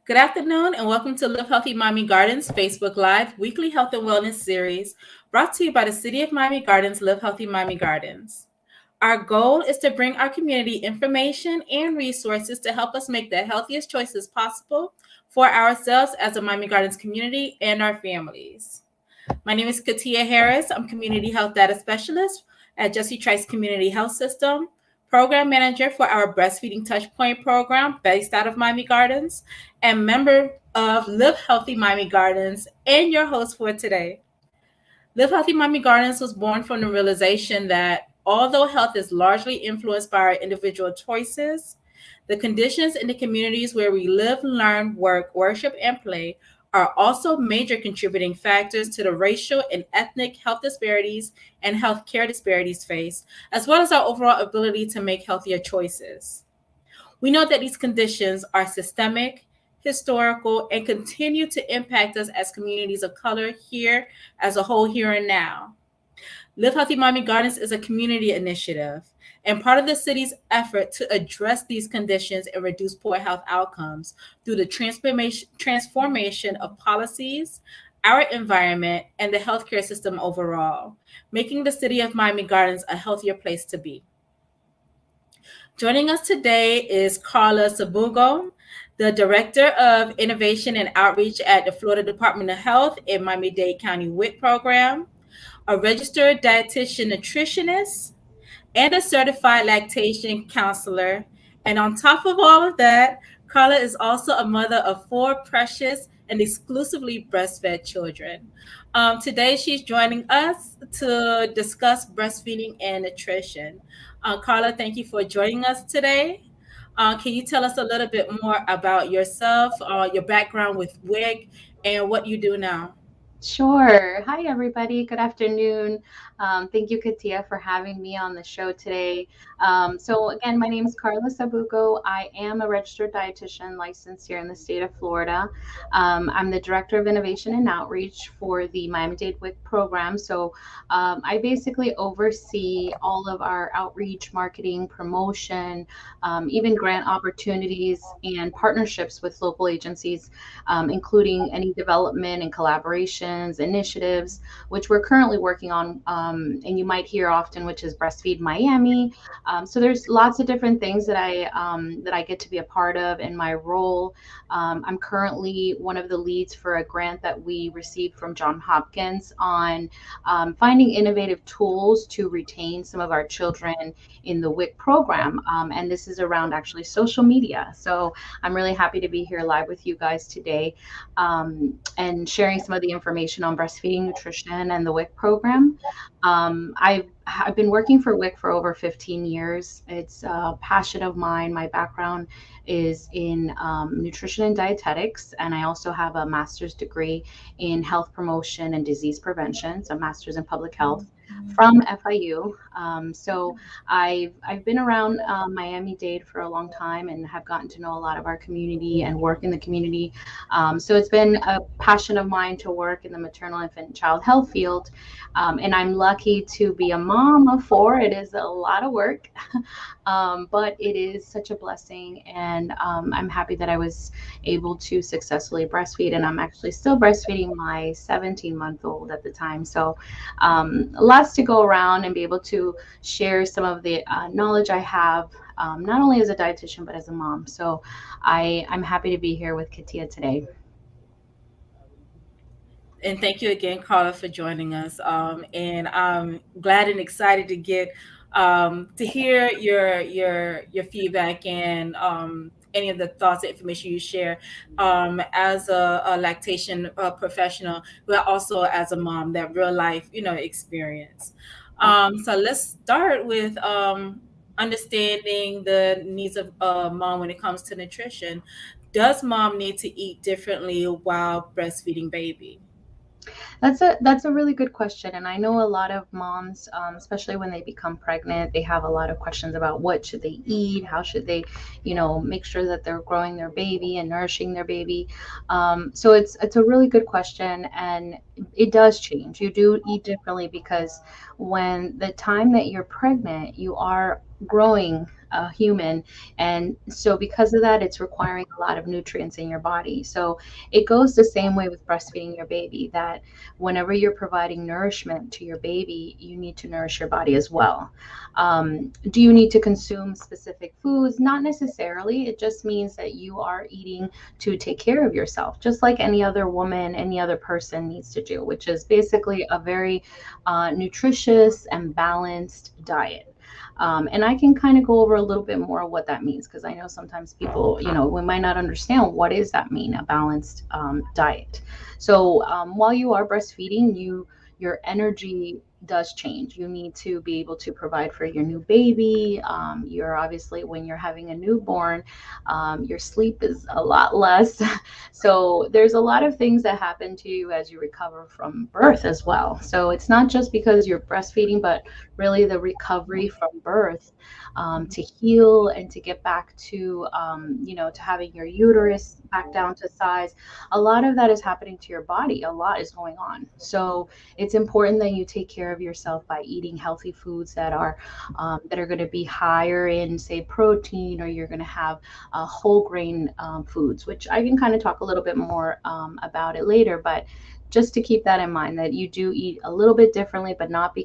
Good afternoon and welcome to Live Healthy Miami Gardens Facebook Live weekly health and wellness series brought to you by the City of Miami Gardens Live Healthy Miami Gardens. Our goal is to bring our community information and resources to help us make the healthiest choices possible for ourselves as a Miami Gardens community and our families. My name is Ketia Harris. I'm Community Health Data Specialist at Jessie Trice Community Health System, Program Manager for our Breastfeeding Touchpoint Program based out of Miami Gardens, and member of Live Healthy Miami Gardens, and your host for today. Live Healthy Miami Gardens was born from the realization that although health is largely influenced by our individual choices, the conditions in the communities where we live, learn, work, worship, and play are also major contributing factors to the racial and ethnic health disparities and healthcare disparities faced, as well as our overall ability to make healthier choices. We know that these conditions are systemic, historical, and continue to impact us as communities of color here as a whole here and now. Live Healthy Miami Gardens is a community initiative and part of the city's effort to address these conditions and reduce poor health outcomes through the transformation of policies, our environment, and the healthcare system overall, making the city of Miami Gardens a healthier place to be. Joining us today is Carla Sabugo, the Director of Innovation and Outreach at the Florida Department of Health in Miami-Dade County WIC program, a registered dietitian nutritionist, and a certified lactation counselor. And on top of all of that, Carla is also a mother of four precious and exclusively breastfed children. Today, she's joining us to discuss breastfeeding and nutrition. Carla, thank you for joining us today. Can you tell us a little bit more about yourself, your background with WIC, and what you do now? Sure. Hi, everybody. Good afternoon. Thank you, Katia, for having me on the show today. Again, my name is Carla Sabugo. I am a registered dietitian licensed here in the state of Florida. I'm the Director of Innovation and Outreach for the Miami-Dade WIC program. I basically oversee all of our outreach, marketing, promotion, even grant opportunities and partnerships with local agencies, including any development and collaborations, initiatives, which we're currently working on, and you might hear often, which is Breastfeed Miami. So there's lots of different things that I get to be a part of in my role. I'm currently one of the leads for a grant that we received from Johns Hopkins on finding innovative tools to retain some of our children in the WIC program, and this is around actually social media. So I'm really happy to be here live with you guys today, and sharing some of the information on breastfeeding nutrition and the WIC program. I've been working for WIC for over 15 years. It's a passion of mine. My background is in nutrition and dietetics, and I also have a master's degree in health promotion and disease prevention, so master's in public health from FIU. I've been around Miami-Dade for a long time and have gotten to know a lot of our community and work in the community. So it's been a passion of mine to work in the maternal, infant, and child health field. And I'm lucky to be a mom of four. It is a lot of work, but it is such a blessing. And I'm happy that I was able to successfully breastfeed. And I'm actually still breastfeeding my 17-month-old at the time. So lots to go around and be able to share some of the knowledge I have, not only as a dietitian, but as a mom. So I'm happy to be here with Katia today. And thank you again, Carla, for joining us. And I'm glad and excited to get to hear your feedback and any of the thoughts and information you share as a lactation professional, but also as a mom, that real life, experience. So let's start with understanding the needs of mom when it comes to nutrition. Does mom need to eat differently while breastfeeding baby? That's a really good question, and I know a lot of moms, especially when they become pregnant, they have a lot of questions about what should they eat, how should they, make sure that they're growing their baby and nourishing their baby. So it's a really good question, and it does change. You do eat differently because when the time that you're pregnant, you are growing a human. And so because of that, it's requiring a lot of nutrients in your body. So it goes the same way with breastfeeding your baby, that whenever you're providing nourishment to your baby, you need to nourish your body as well. Do you need to consume specific foods? Not necessarily. It just means that you are eating to take care of yourself, just like any other woman, any other person needs to do, which is basically a very nutritious and balanced diet. And I can kind of go over a little bit more of what that means, because I know sometimes people, we might not understand what does that mean, a balanced diet. So while you are breastfeeding, your energy does change. You need to be able to provide for your new baby. You're obviously, when you're having a newborn, your sleep is a lot less. So there's a lot of things that happen to you as you recover from birth as well. So it's not just because you're breastfeeding, but really the recovery from birth, to heal and to get back to, to having your uterus back down to size. A lot of that is happening to your body. A lot is going on. So it's important that you take care of yourself by eating healthy foods that are going to be higher in, say, protein, or you're going to have whole grain foods, which I can kind of talk a little bit more about it later. But just to keep that in mind, that you do eat a little bit differently, but not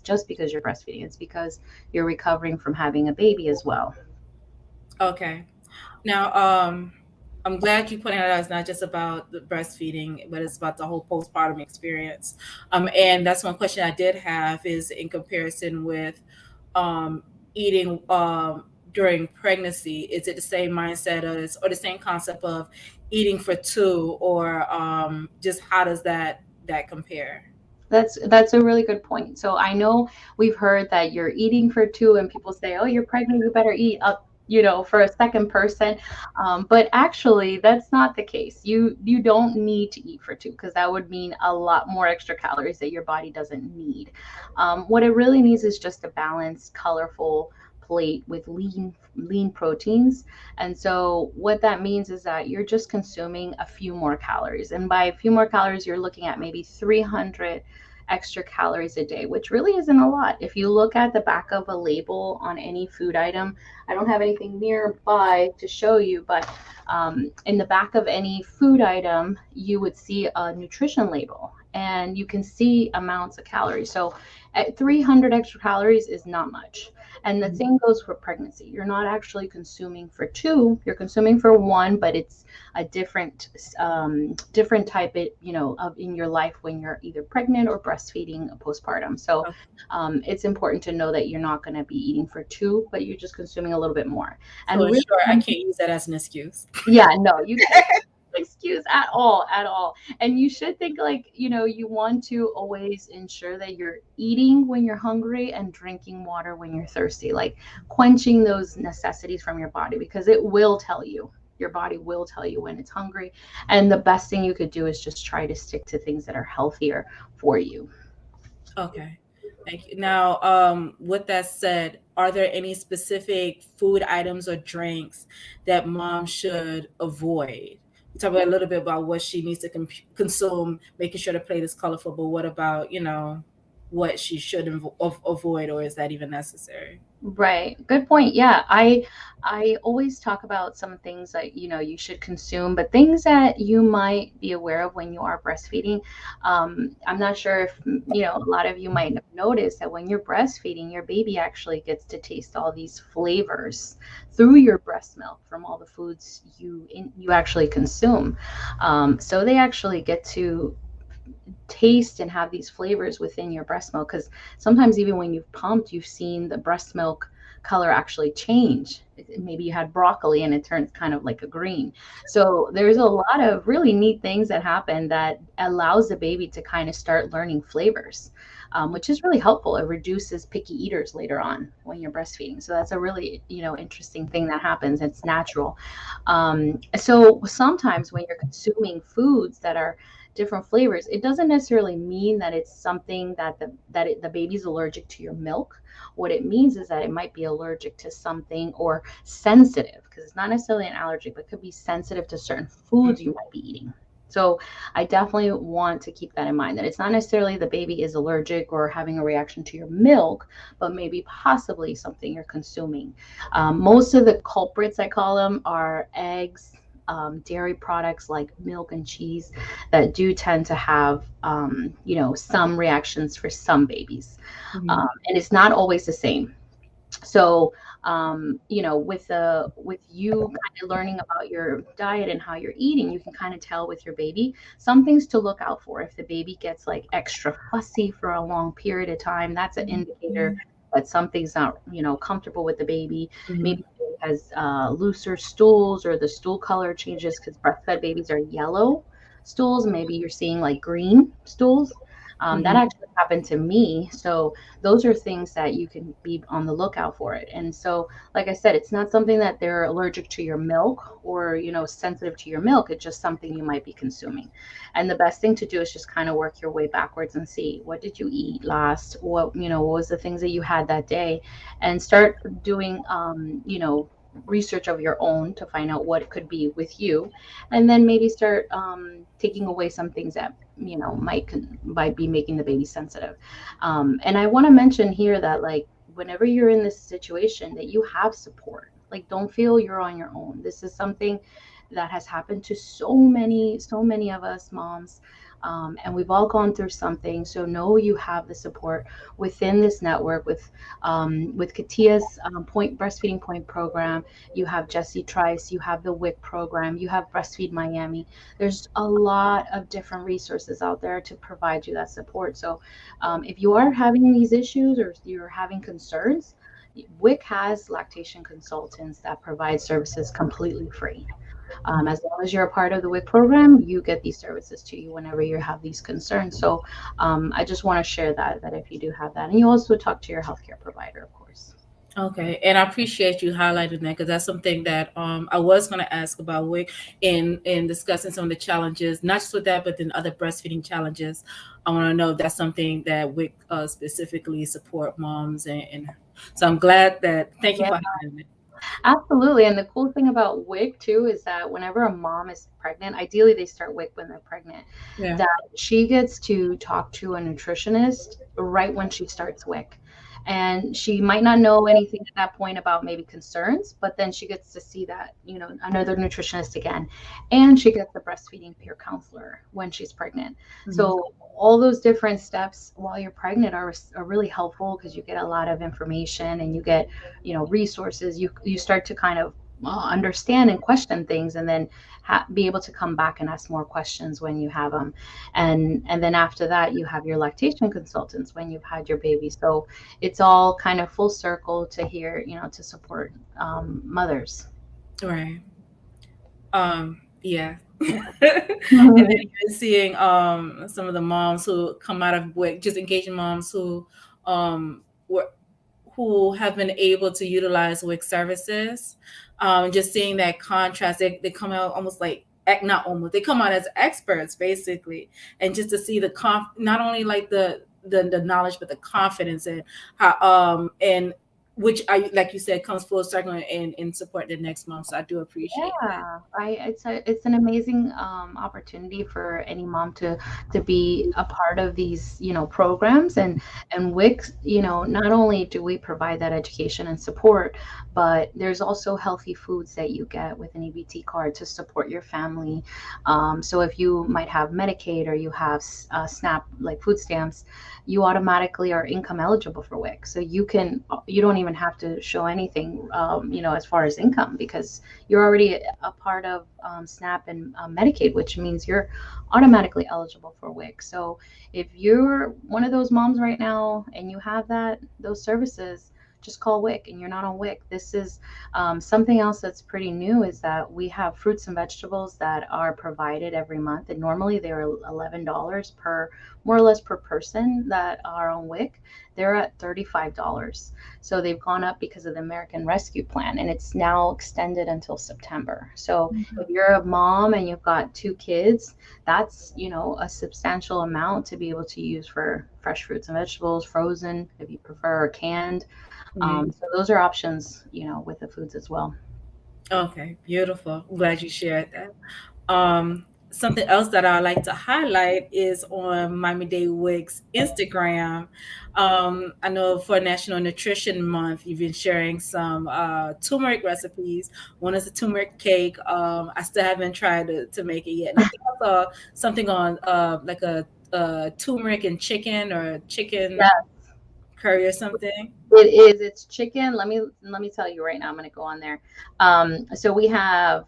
just because you're breastfeeding. It's because you're recovering from having a baby as well. Okay. Now, I'm glad you pointed out it's not just about the breastfeeding, but it's about the whole postpartum experience. And that's one question I did have, is in comparison with eating during pregnancy. Is it the same mindset or the same concept of eating for two, or just how does that compare? That's a really good point. So I know we've heard that you're eating for two, and people say, "Oh, you're pregnant, you better eat up, for a second person." But actually, that's not the case. You don't need to eat for two, because that would mean a lot more extra calories that your body doesn't need. What it really needs is just a balanced, colorful plate with lean proteins. And so what that means is that you're just consuming a few more calories. And by a few more calories, you're looking at maybe 300 extra calories a day, which really isn't a lot. If you look at the back of a label on any food item, I don't have anything nearby to show you, but in the back of any food item, you would see a nutrition label, and you can see amounts of calories. So at 300 extra calories is not much. And the same goes for pregnancy. You're not actually consuming for two, you're consuming for one, but it's a different type of in your life when you're either pregnant or breastfeeding postpartum. So it's important to know that you're not going to be eating for two, but you're just consuming a little bit more. And So in really, short, I can't use that as an excuse. yeah, no, you can't excuse at all. And you should think like, you want to always ensure that you're eating when you're hungry and drinking water when you're thirsty, like quenching those necessities from your body, because it will tell you. Your body will tell you when it's hungry. And the best thing you could do is just try to stick to things that are healthier for you. Okay. Thank you. Now, with that said, are there any specific food items or drinks that mom should avoid? We talk about a little bit about what she needs to consume, making sure the plate is colorful, but what about, what she should avoid, or is that even necessary? Right. Good point. Yeah. I always talk about some things that, you should consume, but things that you might be aware of when you are breastfeeding. I'm not sure if, a lot of you might have noticed that when you're breastfeeding, your baby actually gets to taste all these flavors through your breast milk from all the foods you actually consume. So they actually get to taste and have these flavors within your breast milk, because sometimes even when you've pumped, you've seen the breast milk color actually change. Maybe you had broccoli and it turns kind of like a green. So there's a lot of really neat things that happen that allows the baby to kind of start learning flavors, which is really helpful. It reduces picky eaters later on when you're breastfeeding. So that's a really interesting thing that happens. It's natural. So sometimes when you're consuming foods that are different flavors, it doesn't necessarily mean that it's something that the baby's allergic to your milk. What it means is that it might be allergic to something, or sensitive, because it's not necessarily an allergy, but could be sensitive to certain foods you might be eating. So I definitely want to keep that in mind, that it's not necessarily the baby is allergic or having a reaction to your milk, but maybe possibly something you're consuming. Most of the culprits, I call them, are eggs, dairy products like milk and cheese that do tend to have, some reactions for some babies. Mhm. And it's not always the same. So with you kind of learning about your diet and how you're eating, you can kind of tell with your baby some things to look out for. If the baby gets like extra fussy for a long period of time, that's an indicator Mhm. that something's not comfortable with the baby. Mhm. Maybe the baby has looser stools, or the stool color changes, because breastfed babies are yellow stools. Maybe you're seeing like green stools. That Mhm. actually happened to me. So those are things that you can be on the lookout for it. And so, like I said, it's not something that they're allergic to your milk, or sensitive to your milk. It's just something you might be consuming. And the best thing to do is just kind of work your way backwards and see, what did you eat last, what was the things that you had that day, and start doing research of your own to find out what it could be with you, and then maybe start taking away some things that might be making the baby sensitive. And I want to mention here that, like, whenever you're in this situation, that you have support. Like, don't feel you're on your own. This is something that has happened to so many of us moms. And we've all gone through something. So know you have the support within this network with Ketia's Breastfeeding Point program. You have Jessie Trice. You have the WIC program. You have Breastfeed Miami. There's a lot of different resources out there to provide you that support. So if you are having these issues or you're having concerns, WIC has lactation consultants that provide services completely free. As long as you're a part of the WIC program, you get these services to you whenever you have these concerns. So I just want to share that if you do have that, and you also talk to your healthcare provider, of course. Okay, and I appreciate you highlighting that, because that's something that I was going to ask about WIC in discussing some of the challenges, not just with that, but then other breastfeeding challenges. I want to know if that's something that WIC specifically support moms, and so I'm glad that. Thank you Yeah, for highlighting it. absolutely. And the cool thing about WIC too is that whenever a mom is pregnant, ideally they start WIC when they're pregnant, Yeah. that she gets to talk to a nutritionist right when she starts WIC. And she might not know anything at that point about maybe concerns, but then she gets to see that, another nutritionist again. And she gets a breastfeeding peer counselor when she's pregnant. Mhm. So all those different steps while you're pregnant are really helpful, because you get a lot of information and you get resources. You start to kind of understand and question things, and then be able to come back and ask more questions when you have them. And then after that, you have your lactation consultants when you've had your baby. So it's all kind of full circle to here, to support mothers. Right. Yeah. And then you're seeing some of the moms who come out of WIC, just engaging moms were who have been able to utilize WIC services. Just seeing that contrast, they come out almost like, not almost, they come out as experts basically, and just to see not only like the knowledge, but the confidence, and how and which I, like you said, comes full circle in support the next month. So I do appreciate that. Yeah, it's an amazing opportunity for any mom to be a part of these programs. And WIC, not only do we provide that education and support, but there's also healthy foods that you get with an EBT card to support your family. So if you might have Medicaid, or you have SNAP, like food stamps, you automatically are income eligible for WIC. So you don't even have to show anything, as far as income, because you're already a part of SNAP and Medicaid, which means you're automatically eligible for WIC. So if you're one of those moms right now and you have those services, just call WIC and you're not on WIC. This is something else that's pretty new, is that we have fruits and vegetables that are provided every month. And normally they're $11 more or less per person that are on WIC. They're at $35. So they've gone up because of the American Rescue Plan, and it's now extended until September. So if you're a mom and you've got two kids, that's, a substantial amount to be able to use for fresh fruits and vegetables, frozen if you prefer, or canned. Mhm. So those are options, with the foods as well. Okay, beautiful. I'm glad you shared that. Um, something else that I like to highlight is on Miami-Dade Wick's Instagram. I know for National Nutrition Month, you've been sharing some turmeric recipes. One is a turmeric cake. I still haven't tried to make it yet. And I think I saw something on like a turmeric and chicken or chicken Yeah, curry or something. it is. It's chicken. Let me tell you right now. I'm going to go on there. So we have,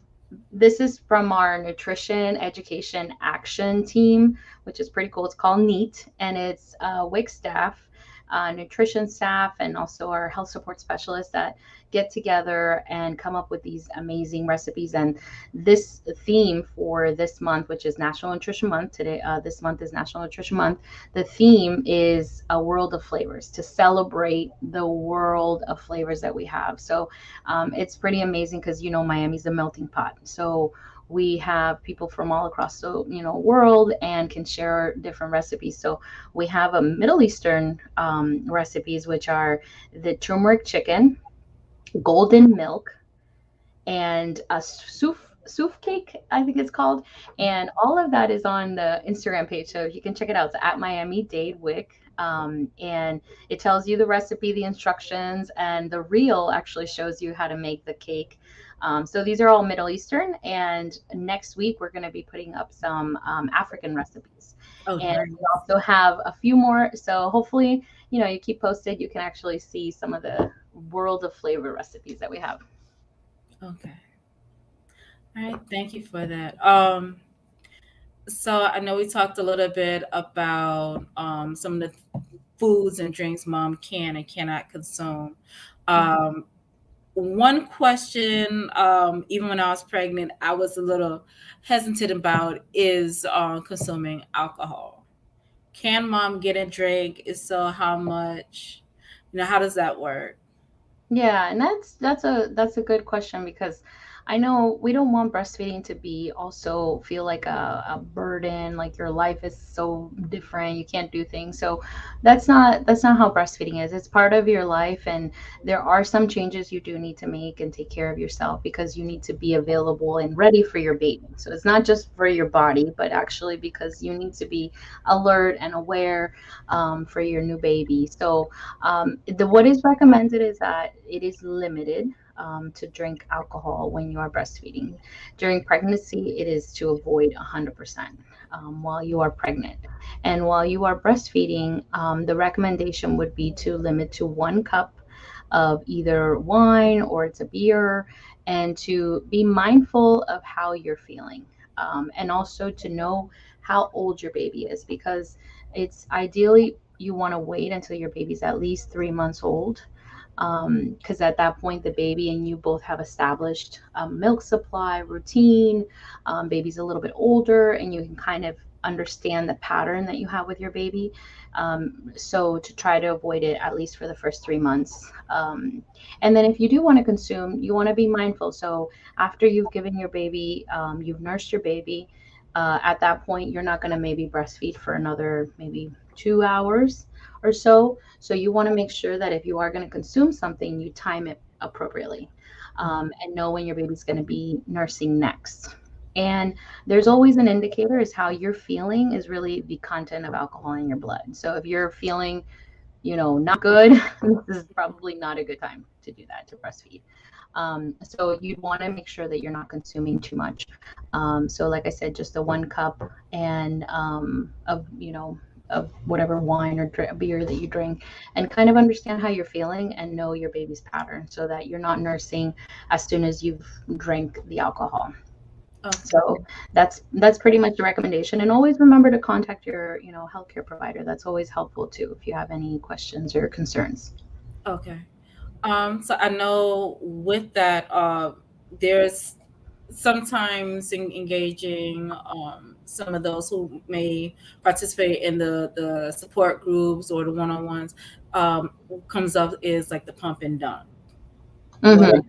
this is from our Nutrition Education Action Team, which is pretty cool. It's called NEAT, and it's WIC staff, nutrition staff, and also our health support specialists that get together and come up with these amazing recipes. And this theme for this month, which is National Nutrition Month today, this month is National Nutrition Month. The theme is a world of flavors, to celebrate the world of flavors that we have. So it's pretty amazing because, Miami's a melting pot. So we have people from all across the world and can share different recipes. So we have a Middle Eastern recipes, which are the turmeric chicken, golden milk, and a souf cake, I think it's called. And all of that is on the Instagram page, so you can check it out. It's at Miami-Dade Wick. And it tells you the recipe, the instructions, and the reel actually shows you how to make the cake. So these are all Middle Eastern, and next week we're going to be putting up some African recipes. Oh, And nice. we also have a few more. So hopefully, you keep posted. You can actually see some of the world of flavor recipes that we have. Okay. All right. Thank you for that. So I know we talked a little bit about some of the foods and drinks mom can and cannot consume. Um, One question, even when I was pregnant, I was a little hesitant about is consuming alcohol. Can mom get a drink? If so, how much? How does that work? Yeah, and that's a good question, because I know we don't want breastfeeding to be also feel like a burden, like your life is so different, you can't do things. So that's not how breastfeeding is. It's part of your life, and there are some changes you do need to make and take care of yourself, because you need to be available and ready for your baby. So it's not just for your body, but actually because you need to be alert and aware for your new baby. So the what is recommended is that it is limited to drink alcohol when you are breastfeeding. During pregnancy, it is to avoid 100% while you are pregnant. And while you are breastfeeding, the recommendation would be to limit to 1 cup of either wine or it's a beer, and to be mindful of how you're feeling. And also to know how old your baby is, because it's ideally you want to wait until your baby's at least 3 months old, because at that point the baby and you both have established milk supply routine. Baby's a little bit older, and you can kind of understand the pattern that you have with your baby. So to try to avoid it at least for the first 3 months. And then if you do want to consume, you want to be mindful. So after you've given your baby, you've nursed your baby, at that point you're not going to maybe breastfeed for another maybe 2 hours or so. So you want to make sure that if you are going to consume something, you time it appropriately, and know when your baby's going to be nursing next. And there's always an indicator, is how you're feeling is really the content of alcohol in your blood. So if you're feeling, not good, this is probably not a good time to do that, to breastfeed. So you'd want to make sure that you're not consuming too much. So like I said, just a 1 cup and of whatever wine or beer that you drink, and kind of understand how you're feeling and know your baby's pattern, so that you're not nursing as soon as you've drank the alcohol. Okay. So that's pretty much the recommendation. And always remember to contact your healthcare provider. That's always helpful too if you have any questions or concerns. Okay. So I know with that, there's sometimes engaging some of those who may participate in the support groups or the one-on-ones, comes up is like the pump and dump. What Hmm.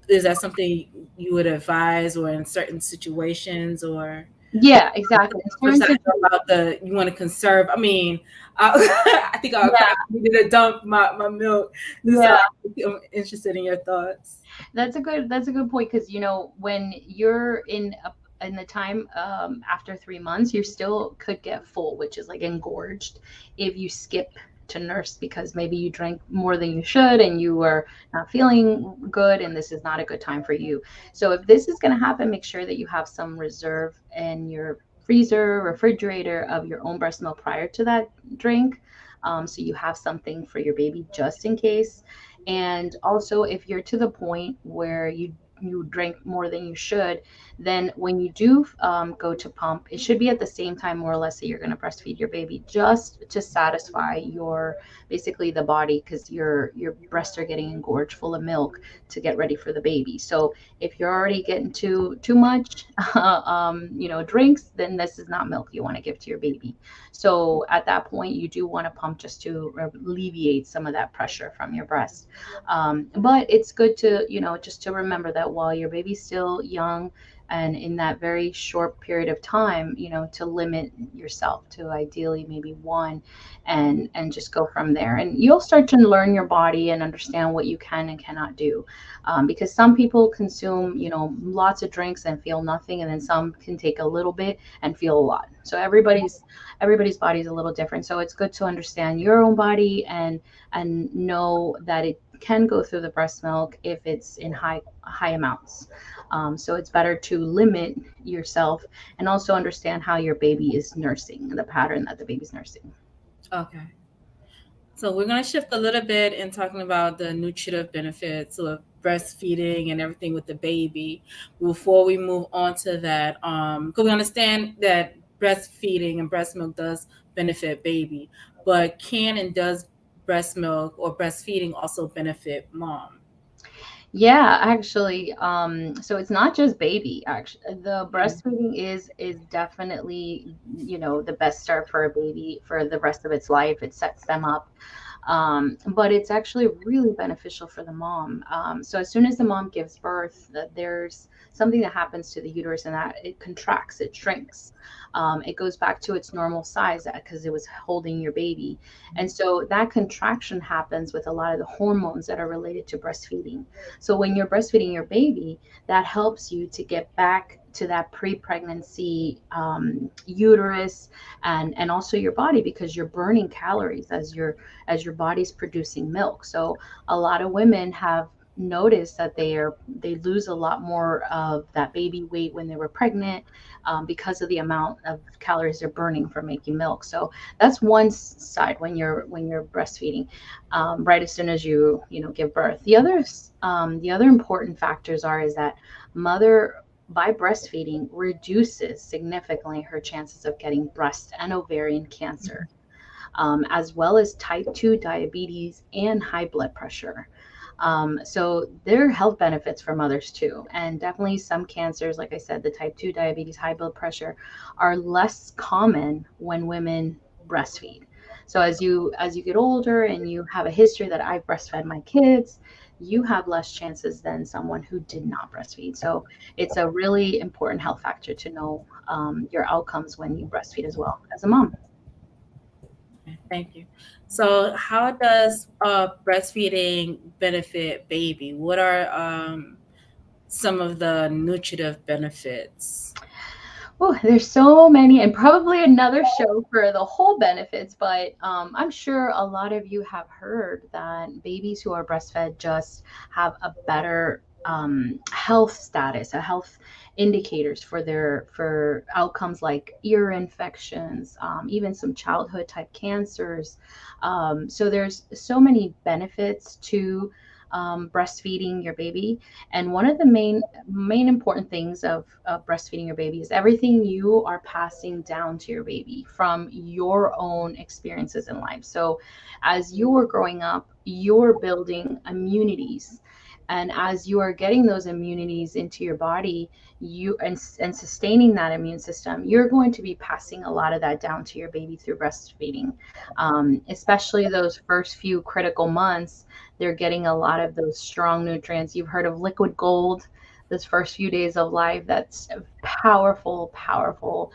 is that something you would advise, or in certain situations, or Yeah, exactly. In which certain I situations, know about you want to conserve? I mean, I think I'll cry yeah, if I needed to dump my milk. So yeah. I'm interested in your thoughts. That's a good point, because when you're in in the time after 3 months, you still could get full, which is like engorged, if you skip to nurse because maybe you drank more than you should and you were not feeling good, and this is not a good time for you. So if this is going to happen, make sure that you have some reserve in your freezer, refrigerator of your own breast milk prior to that drink. So you have something for your baby just in case. And also, if you're to the point where you drink more than you should, then when you do go to pump, it should be at the same time more or less that you're going to breastfeed your baby, just to satisfy your, basically the body, because your breasts are getting engorged full of milk to get ready for the baby. So if you're already getting too much drinks, then this is not milk you want to give to your baby. So at that point, you do want to pump just to alleviate some of that pressure from your breast. But it's good to, just to remember that while your baby's still young, and in that very short period of time, to limit yourself to ideally maybe one, and just go from there. And you'll start to learn your body and understand what you can and cannot do, because some people consume, lots of drinks and feel nothing, and then some can take a little bit and feel a lot. So everybody's body is a little different. So it's good to understand your own body, and know that it can go through the breast milk if it's in high amounts. So it's better to limit yourself, and also understand how your baby is nursing, the pattern that the baby's nursing. Okay. So we're going to shift a little bit in talking about the nutritive benefits of breastfeeding and everything with the baby. Before we move on to that, because we understand that breastfeeding and breast milk does benefit baby, but can and does breast milk or breastfeeding also benefit mom? Yeah, actually, so it's not just baby. Actually, the Okay. breastfeeding is definitely, the best start for a baby for the rest of its life. It sets them up, but it's actually really beneficial for the mom. So as soon as the mom gives birth, there's something that happens to the uterus, and that it contracts, it shrinks. It goes back to its normal size because it was holding your baby. And so that contraction happens with a lot of the hormones that are related to breastfeeding. So when you're breastfeeding your baby, that helps you to get back to that pre-pregnancy uterus, and also your body, because you're burning calories as your body's producing milk. So a lot of women have noticed that they lose a lot more of that baby weight when they were pregnant, because of the amount of calories they're burning for making milk. So that's one side when you're breastfeeding, right as soon as you give birth. The other important factors is that mother, by breastfeeding, reduces significantly her chances of getting breast and ovarian cancer, as well as type 2 diabetes and high blood pressure. So there are health benefits for mothers too. And definitely some cancers, like I said, the type 2 diabetes, high blood pressure, are less common when women breastfeed. So as you get older and you have a history that I've breastfed my kids, you have less chances than someone who did not breastfeed. So it's a really important health factor to know your outcomes when you breastfeed as well as a mom. Thank you. So, how does breastfeeding benefit baby? What are some of the nutritive benefits? Oh, there's so many, and probably another show for the whole benefits. But I'm sure a lot of you have heard that babies who are breastfed just have a better health status, a health indicators for outcomes like ear infections, even some childhood type cancers. So there's so many benefits to breastfeeding your baby. And one of the main important things of breastfeeding your baby is everything you are passing down to your baby from your own experiences in life. So as you were growing up, you're building immunities. And as you are getting those immunities into your body, and sustaining that immune system, you're going to be passing a lot of that down to your baby through breastfeeding. Especially those first few critical months, they're getting a lot of those strong nutrients. You've heard of liquid gold, those first few days of life. That's powerful, powerful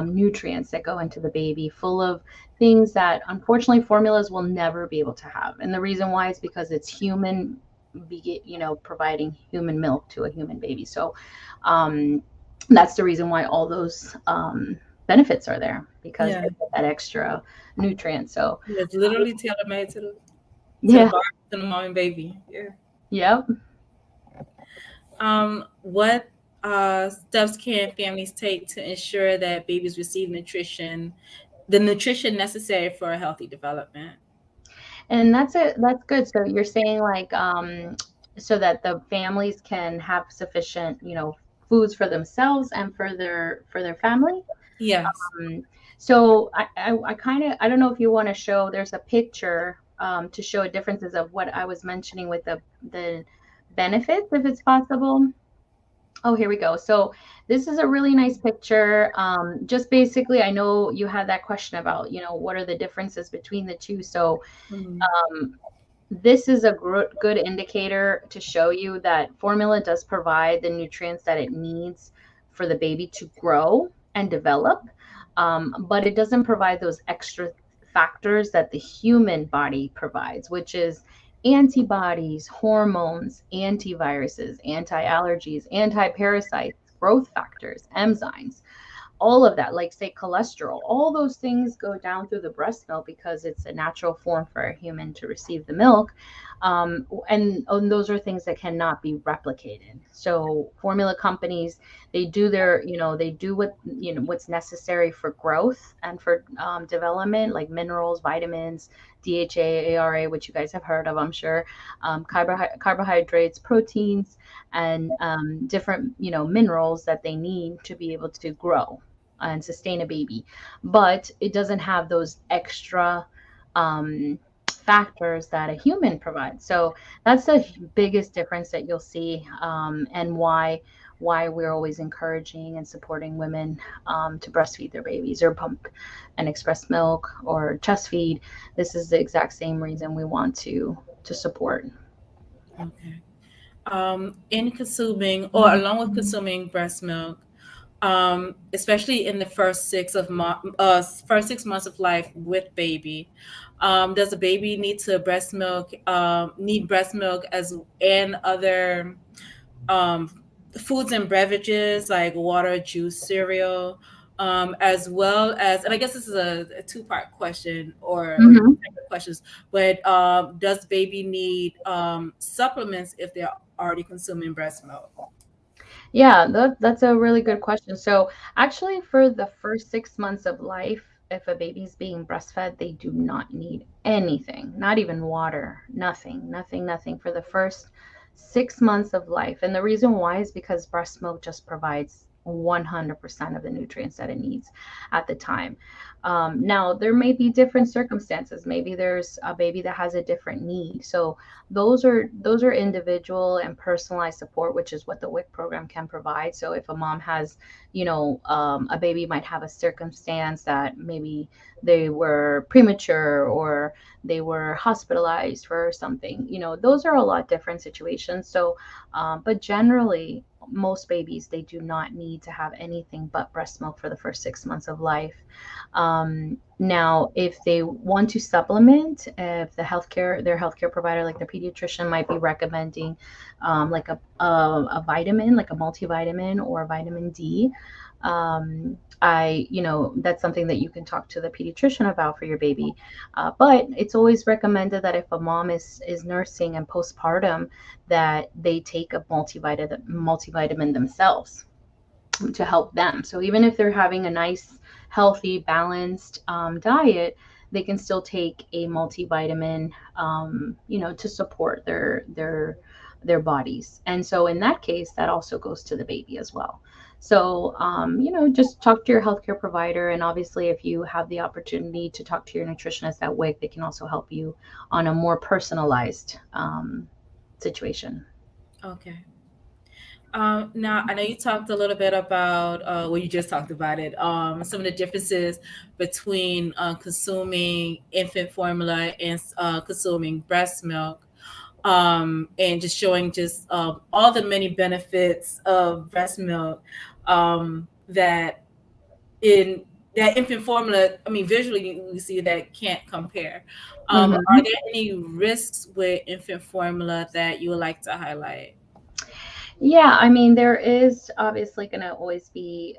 nutrients that go into the baby, full of things that unfortunately formulas will never be able to have. And the reason why is because it's human, providing human milk to a human baby. So That's the reason why all those benefits are there, because Yeah. they get that extra nutrient. So It's literally tailor made to the yeah, bar, to the mom and baby. Yeah. yep. What steps can families take to ensure that babies receive the nutrition necessary for a healthy development? And that's it. That's good. So you're saying like so that the families can have sufficient, foods for themselves and for their family. Yes. Um, so I kind of, I don't know if you want to show, there's a picture to show differences of what I was mentioning with the benefits, if it's possible. Oh, here we go. So this is a really nice picture. Just basically, I know you had that question about, what are the differences between the two. So Mhm. um, this is a good indicator to show you that formula does provide the nutrients that it needs for the baby to grow and develop, but it doesn't provide those extra factors that the human body provides, which is antibodies, hormones, antiviruses, anti-allergies, anti-parasites, growth factors, enzymes, all of that, like say cholesterol, all those things go down through the breast milk because it's a natural form for a human to receive the milk. And those are things that cannot be replicated. So formula companies, they do they do what's necessary for growth and for development, like minerals, vitamins, DHA, ARA, which you guys have heard of, I'm sure, carbohydrates, proteins, and different minerals that they need to be able to grow and sustain a baby, but it doesn't have those extra factors that a human provides. So that's the biggest difference that you'll see, and why we're always encouraging and supporting women to breastfeed their babies or pump and express milk or chest feed. This is the exact same reason we want to support. Okay. In consuming or along with consuming breast milk, especially in the first 6 months of life with baby, does the baby need breast milk as and other um, foods and beverages like water, juice, cereal, as well as, and I guess this is a two-part question or Mhm. separate questions, but does baby need supplements if they're already consuming breast milk? Yeah, that's a really good question. So, actually, for the first 6 months of life, if a baby's being breastfed, they do not need anything, not even water, nothing, nothing, nothing for the first 6 months of life. And the reason why is because breast milk just provides 100% of the nutrients that it needs at the time. Now, there may be different circumstances. Maybe there's a baby that has a different need. So, those are individual and personalized support, which is what the WIC program can provide. So if a mom has, a baby might have a circumstance that maybe they were premature or they were hospitalized for something, those are a lot different situations. So, but generally, most babies, they do not need to have anything but breast milk for the first 6 months of life. Now, if they want to supplement, if their healthcare provider, like their pediatrician, might be recommending like a vitamin, like a multivitamin or vitamin D, that's something that you can talk to the pediatrician about for your baby. But it's always recommended that if a mom is nursing and postpartum, that they take a multivitamin themselves to help them. So even if they're having a nice, healthy, balanced diet, they can still take a multivitamin, to support their bodies. And so in that case, that also goes to the baby as well. So, just talk to your healthcare provider. And obviously, if you have the opportunity to talk to your nutritionist at WIC, they can also help you on a more personalized situation. Okay. Now, I know you talked a little bit about, well, you just talked about it, some of the differences between consuming infant formula and consuming breast milk, and just showing just all the many benefits of breast milk, that in that infant formula, I mean, visually we see that can't compare. Are Mhm. there any risks with infant formula that you would like to highlight? Yeah, I mean, there is obviously going to always be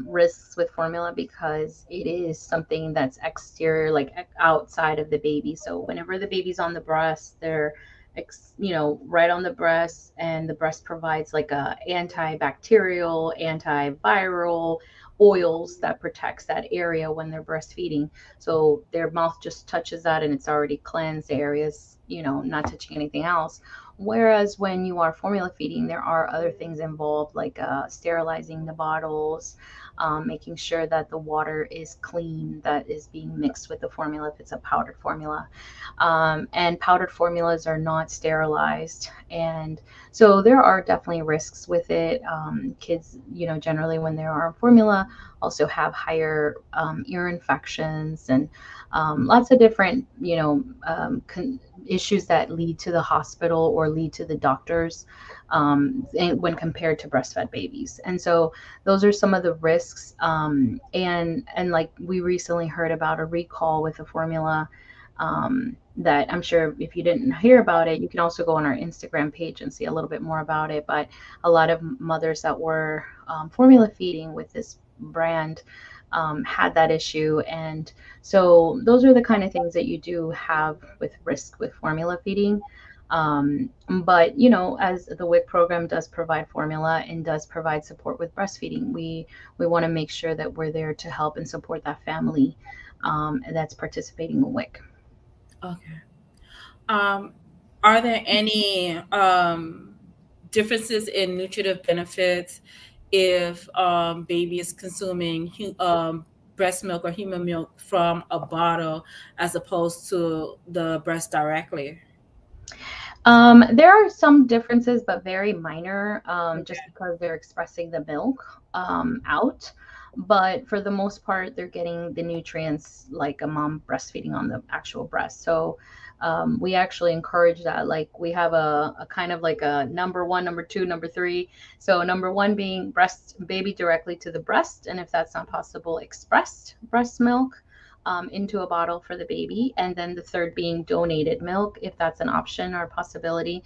risks with formula because it is something that's exterior, like outside of the baby. So whenever the baby's on the breast, they're, right on the breast, and the breast provides like a antibacterial, antiviral oils that protects that area when they're breastfeeding. So their mouth just touches that and it's already cleansed. The areas, not touching anything else. Whereas when you are formula feeding, there are other things involved, like sterilizing the bottles, making sure that the water is clean that is being mixed with the formula if it's a powdered formula. And powdered formulas are not sterilized. And so there are definitely risks with it. Kids, generally when they're on formula, also have higher ear infections and lots of different, issues that lead to the hospital or lead to the doctors when compared to breastfed babies. And so those are some of the risks. And like we recently heard about a recall with a formula that I'm sure if you didn't hear about it, you can also go on our Instagram page and see a little bit more about it. But a lot of mothers that were formula feeding with this brand had that issue. And so those are the kind of things that you do have with risk with formula feeding. But as the WIC program does provide formula and does provide support with breastfeeding, we want to make sure that we're there to help and support that family that's participating in WIC. Okay. Are there any differences in nutritive benefits if baby is consuming breast milk or human milk from a bottle as opposed to the breast directly? There are some differences, but very minor, just Okay. because they're expressing the milk out. But for the most part, they're getting the nutrients like a mom breastfeeding on the actual breast. So we actually encourage that. Like we have a kind of like a number one, number two, number three. So number one being breast baby directly to the breast, and if that's not possible, expressed breast milk into a bottle for the baby. And then the third being donated milk, if that's an option or a possibility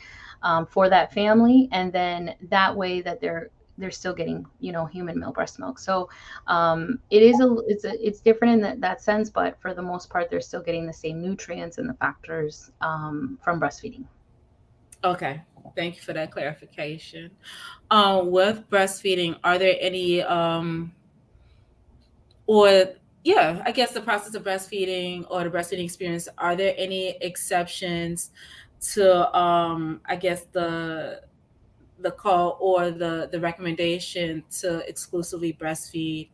for that family. And then that way that they're still getting human milk, breast milk. So it's different in that sense, but for the most part they're still getting the same nutrients and the factors from breastfeeding. Okay. Thank you for that clarification. With breastfeeding, are there any or yeah, I guess the process of breastfeeding or the breastfeeding experience, are there any exceptions to I guess the call or the recommendation to exclusively breastfeed,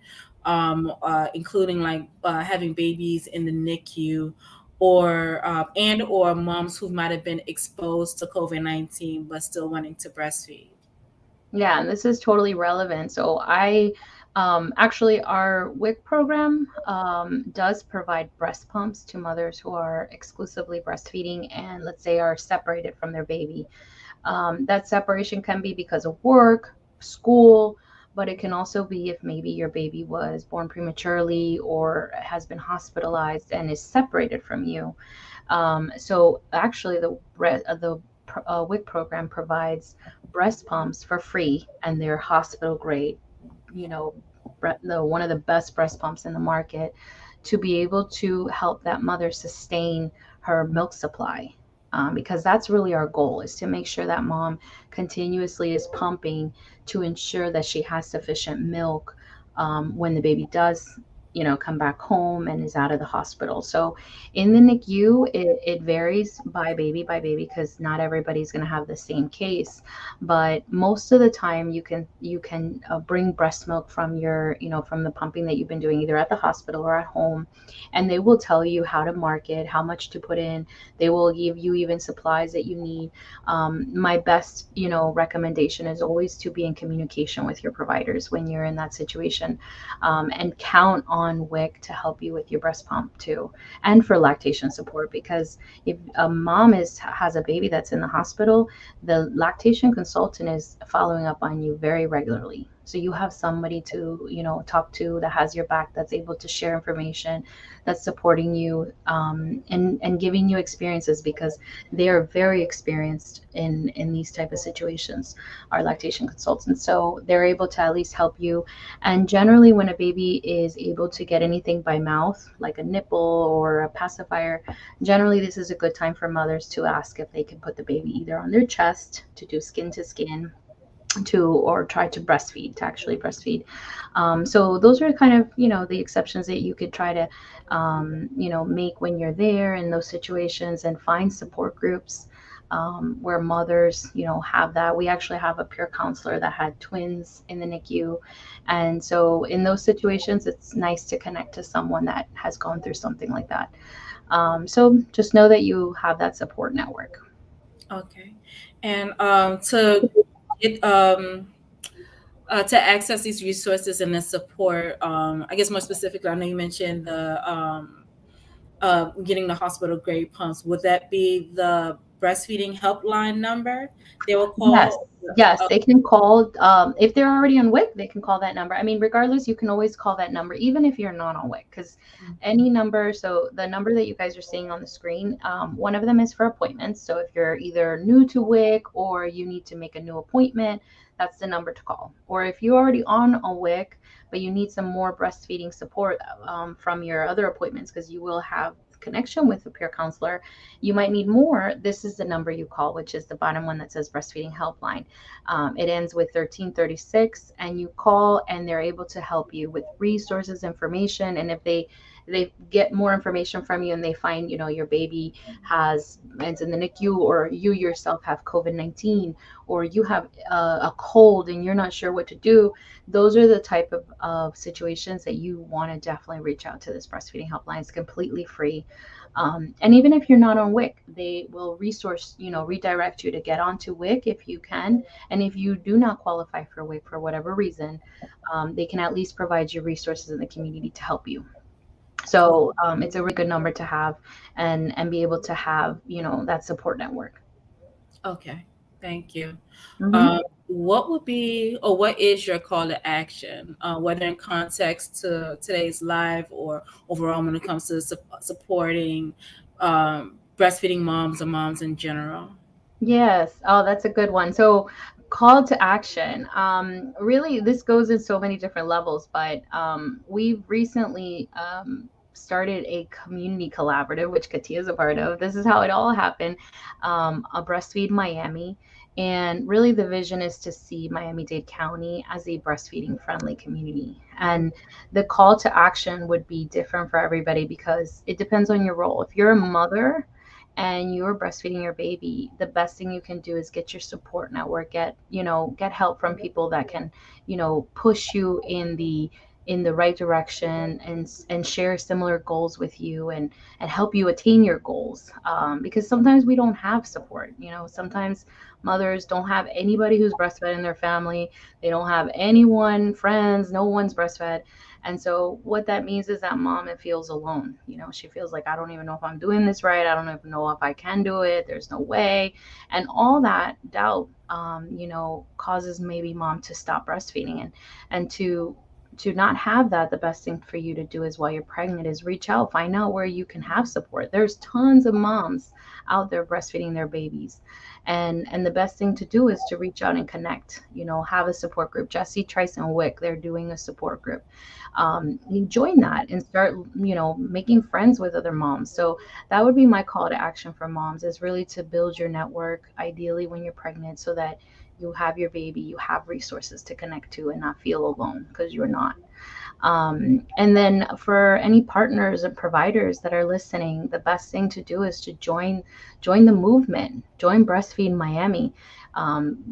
including like having babies in the NICU or and or moms who might have been exposed to COVID-19 but still wanting to breastfeed? Yeah, and this is totally relevant. So I actually our WIC program does provide breast pumps to mothers who are exclusively breastfeeding and let's say are separated from their baby. That separation can be because of work, school, but it can also be if maybe your baby was born prematurely or has been hospitalized and is separated from you. So actually, the WIC program provides breast pumps for free, and they're hospital grade. You know, one of the best breast pumps in the market to be able to help that mother sustain her milk supply. Because that's really our goal is to make sure that mom continuously is pumping to ensure that she has sufficient milk when the baby does come back home and is out of the hospital. So in the NICU it varies by baby because not everybody's going to have the same case, but most of the time you can bring breast milk from your from the pumping that you've been doing either at the hospital or at home, and they will tell you how to mark it, how much to put in. They will give you even supplies that you need. My best recommendation is always to be in communication with your providers when you're in that situation, and count on WIC to help you with your breast pump too, and for lactation support. Because if a mom has a baby that's in the hospital, the lactation consultant is following up on you very regularly. So you have somebody to, talk to that has your back, that's able to share information, that's supporting you, and giving you experiences, because they are very experienced in these type of situations, our lactation consultants. So they're able to at least help you. And generally, when a baby is able to get anything by mouth, like a nipple or a pacifier, generally this is a good time for mothers to ask if they can put the baby either on their chest to do skin to skin, or try to breastfeed, to actually breastfeed. So those are kind of, the exceptions that you could try to, make when you're there in those situations, and find support groups, where mothers, have that. We actually have a peer counselor that had twins in the NICU. And so in those situations, it's nice to connect to someone that has gone through something like that. So just know that you have that support network. Okay. And get to access these resources and the support, I guess more specifically, I know you mentioned getting the hospital grade pumps. Would that be the breastfeeding helpline number they will Yes, call? yes, Oh, they can call. If they're already on WIC, they can call that number. I mean, regardless, you can always call that number, even if you're not on WIC, because any number, so the number that you guys are seeing on the screen, one of them is for appointments. So if you're either new to WIC or you need to make a new appointment, that's the number to call. Or if you're already on a WIC, but you need some more breastfeeding support, from your other appointments, because you will have connection with a peer counselor, you might need more. This is the number you call, which is the bottom one that says breastfeeding helpline. It ends with 1336, and you call, and they're able to help you with resources, information. And if they get more information from you, and they find, your baby has is in the NICU, or you yourself have COVID-19, or you have a cold and you're not sure what to do, those are the type of situations that you want to definitely reach out to this breastfeeding helpline. It's completely free. And even if you're not on WIC, they will redirect you to get onto WIC if you can. And if you do not qualify for WIC for whatever reason, they can at least provide you resources in the community to help you. So it's a really good number to have, and be able to have, that support network. okay. Thank you. Hmm. Um, what would be, or what is your call to action, whether in context to today's live or overall when it comes to supporting breastfeeding moms or moms in general? Yes. Oh, that's a good one. So, call to action. Really, this goes in so many different levels, but we've recently started a community collaborative, which Katia is a part of. This is how it all happened, a Breastfeed Miami. And really, the vision is to see Miami-Dade County as a breastfeeding friendly community. And the call to action would be different for everybody, because it depends on your role. If you're a mother and you're breastfeeding your baby, the best thing you can do is get your support network, get help from people that can, push you in the right direction, and share similar goals with you, and help you attain your goals. Because sometimes we don't have support. Sometimes mothers don't have anybody who's breastfed in their family. They don't have anyone, friends, no one's breastfed. And so what that means is that mom, it feels alone. She feels like, I don't even know if I'm doing this right. I don't even know if I can do it. There's no way. And all that doubt, causes maybe mom to stop breastfeeding, and to not have that. The best thing for you to do is, while you're pregnant, is reach out, find out where you can have support. There's tons of moms out there breastfeeding their babies. And the best thing to do is to reach out and connect, have a support group. Jessie, Trice, and Wick, they're doing a support group. You join that and start, making friends with other moms. So that would be my call to action for moms, is really to build your network, ideally when you're pregnant, so that you have your baby, you have resources to connect to, and not feel alone, because you're not. And then for any partners and providers that are listening, the best thing to do is to join the movement, join Breastfeed Miami.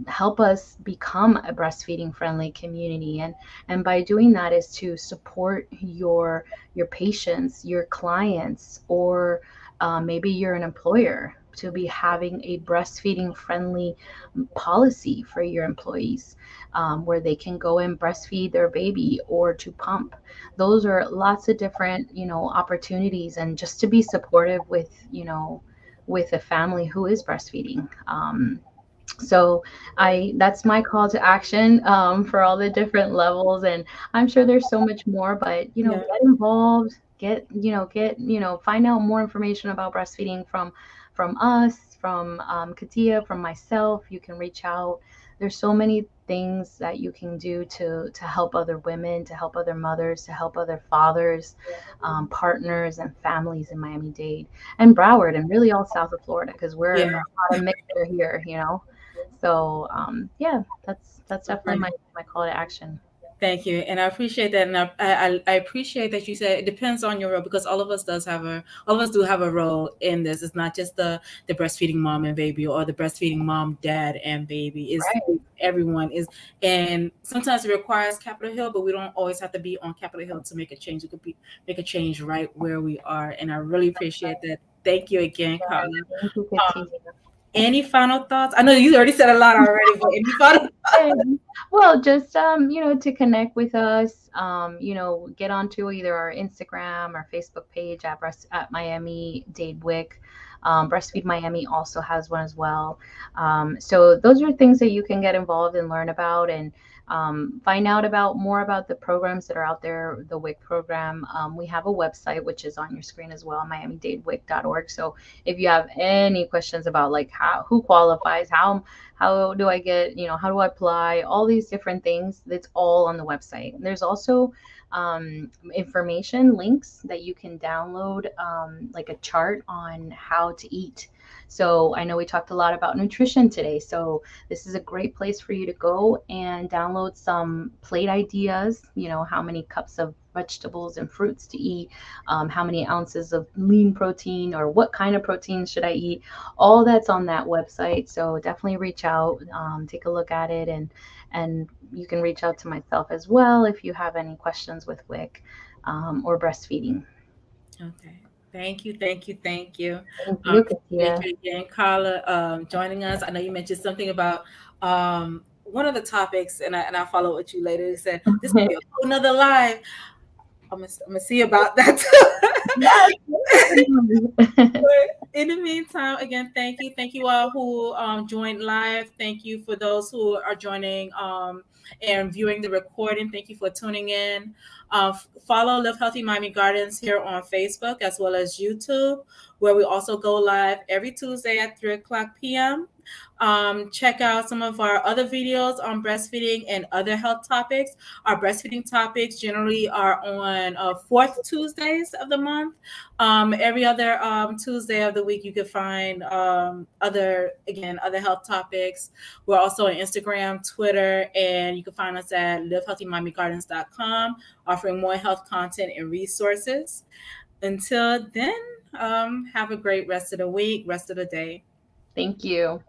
Help us become a breastfeeding friendly community, and by doing that is to support your patients, your clients, or maybe you're an employer, to be having a breastfeeding friendly policy for your employees, where they can go and breastfeed their baby, or to pump. Those are lots of different, opportunities, and just to be supportive with, with a family who is breastfeeding. So that's my call to action, for all the different levels. And I'm sure there's so much more, but Yeah. get involved, find out more information about breastfeeding from us, from Ketia, from myself. You can reach out. There's so many things that you can do to help other women, to help other mothers, to help other fathers, partners, and families in Miami-Dade and Broward, and really all south of Florida, because we're Yeah. a lot of mixture here. So yeah, that's definitely my call to action. Thank you, and I appreciate that, and I appreciate that you said it depends on your role, because all of us do have a role in this. It's not just the breastfeeding mom and baby, or the breastfeeding mom, dad, and baby. Is Right. everyone is, and sometimes it requires Capitol Hill, but we don't always have to be on Capitol Hill to make a change. We could make a change right where we are, and I really appreciate that. Thank you again, Carla. Thank you, Katia. Any final thoughts? I know you already said a lot already, but any final? Well, just to connect with us, get onto either our Instagram or Facebook page at Miami-Dade WIC. Breastfeed Miami also has one as well. So those are things that you can get involved and learn about, and find out about more about the programs that are out there. The WIC program. We have a website which is on your screen as well, miamidadewic.org. So if you have any questions about like who qualifies, how do I get, how do I apply, all these different things, that's all on the website. There's also information links that you can download, like a chart on how to eat. So I know we talked a lot about nutrition today. So this is a great place for you to go and download some plate ideas, how many cups of vegetables and fruits to eat, how many ounces of lean protein, or what kind of protein should I eat. All that's on that website. So definitely reach out, take a look at it, and you can reach out to myself as well if you have any questions with WIC, or breastfeeding. Okay. Thank you, thank you, thank you. Thank you, Appreciate Katia. you again, Carla, joining us. I know you mentioned something about one of the topics, and I follow with you later. You said this could be a whole nother live. I'm gonna see about that. Yes. But in the meantime, again, thank you all who joined live. Thank you for those who are joining and viewing the recording. Thank you for tuning in. Follow Live Healthy Miami Gardens here on Facebook as well as YouTube, where we also go live every Tuesday at 3 o'clock p.m. Check out some of our other videos on breastfeeding and other health topics. Our breastfeeding topics generally are on fourth Tuesdays of the month. Every other Tuesday of the week, you can find other health topics. We're also on Instagram, Twitter, and you can find us at livehealthymiamigardens.com, offering more health content and resources. Until then, have a great rest of the week, rest of the day. Thank you.